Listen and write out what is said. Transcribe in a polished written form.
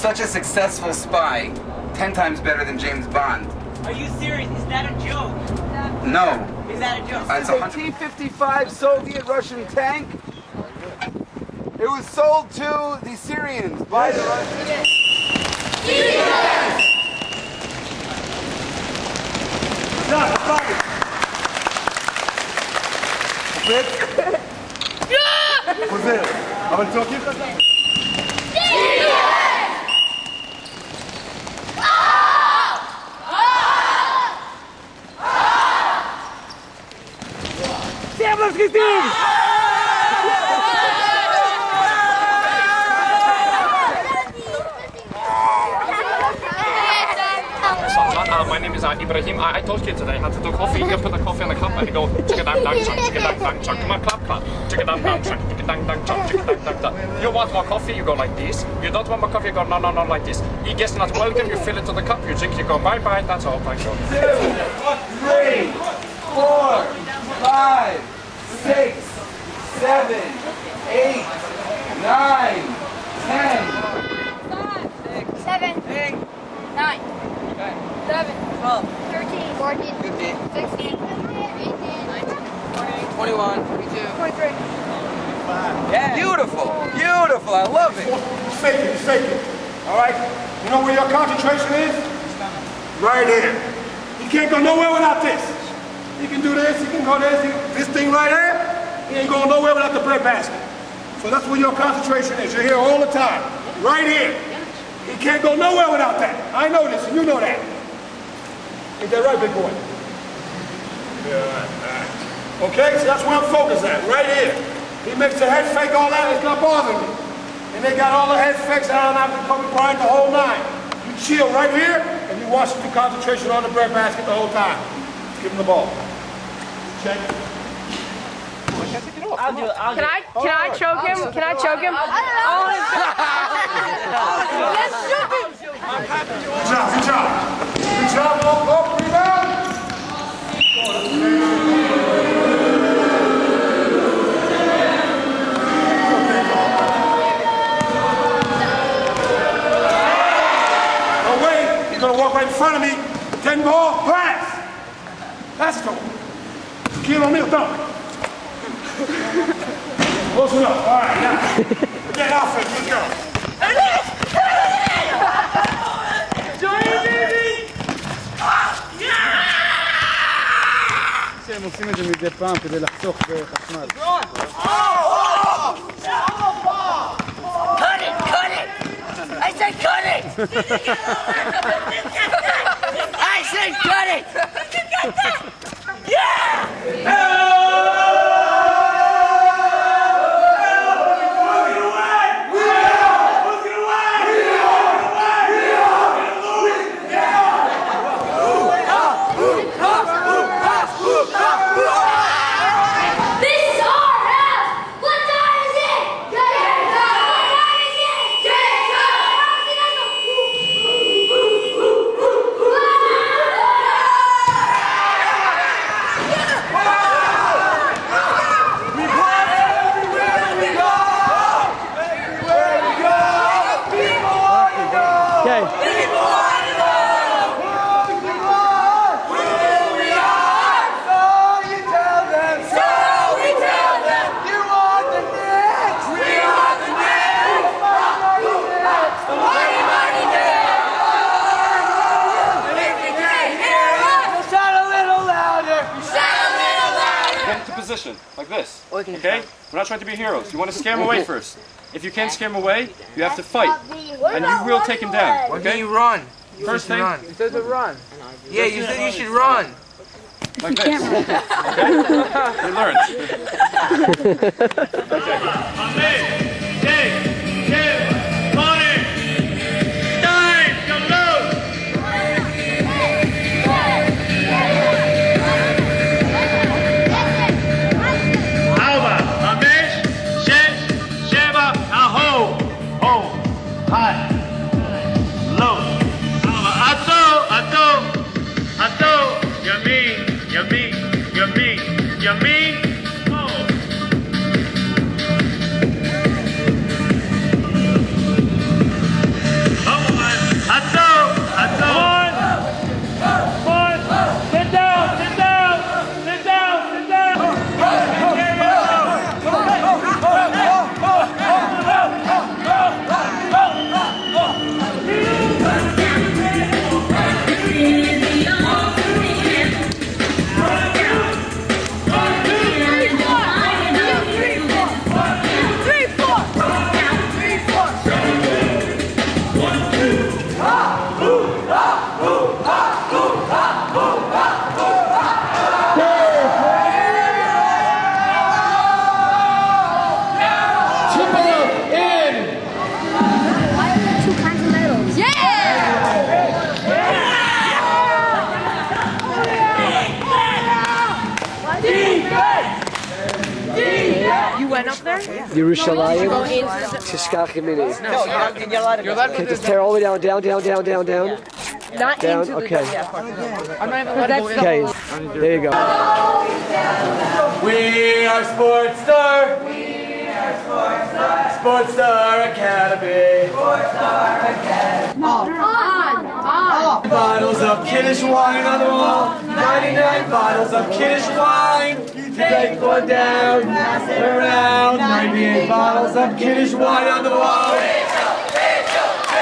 such a successful spy, 10 times better than James Bond. Are you serious? Is that a joke? No. Is that a joke? It's a T-55 Soviet-Russian tank. It was sold to the Syrians by the Russians. חוזר, אבל צועקים חזק. My name is Ibrahim. I told you today how to do coffee. You put the coffee in the cup and you go chicka-dang-dang chunk, chicka-dang-dang chunk. Come on, clap, clap. Chicka-dang-dang chunk, chicka-dang-dang chunk, chicka-dang-dang. You want more coffee, you go like this. You don't want more coffee, you go no, like this. He gets not welcome, you fill it to the cup, you drink, you go bye-bye. That's all. Thank you. 2, 3, 4, 5, 6, 7, 8, 9, 10. 7, 8, 9, 11, 12, 13, 14, 15, 16, 18, 19, 21, 22, 23. Yeah. Beautiful, beautiful, I love it. Shake it, shake it. All right? You know where your concentration is? Right here. You can't go nowhere without this. You can do this, you can go this. This thing right here, you ain't going nowhere without the bread basket. So that's where your concentration is. You're here all the time. Right here. You can't go nowhere without that. I know this, and you know that. Ain't that right, big boy? Yeah, all right. Okay, so that's where I'm focused at, right here. He makes the head fake, all that, it's not bothering me. And they got all the head fakes out, and I've been coming crying the whole nine. You chill right here, and you watch the concentration on the bread basket the whole time. Give him the ball. Check. I'll do it. Can I choke him? Can I choke him? Let's shoot him! Good job, good job. Good job, go, rebound. No way, he's gonna walk right in front of me. 10 ball, pass. Pass it to him. Kill on me, dunk. Close enough. All right, now. Get offense, let's go. הם עושים את זה מדי פעם כדי לחסוך בחשמל. Cut it! Cut it! I said cut it! I said cut it! Yeah! Position like this. Okay? We're not trying to be heroes. You want to scare him away first. If you can't scare him away, you have to fight, and you will take him down. Okay? You run. First thing. You said to run. Yeah, you said you should run. Like this. Okay? You learned. went up there? Yerushalayim, Tishkach Yemini. No, you're allowed to go. Okay, just tear all the way down, down, down, down, down, down. Not Down, into okay. the part. I'm not even allowed to go in. Okay, there you go. We are Sportstar. We are Sportstar. Sportstar Academy. Sportstar Academy. Bottles of Kiddush wine on the wall. 99 bottles of Kiddush wine. Take one down, pass it around. 98 bottles of Kiddush wine on the wall. Three, 2, 1.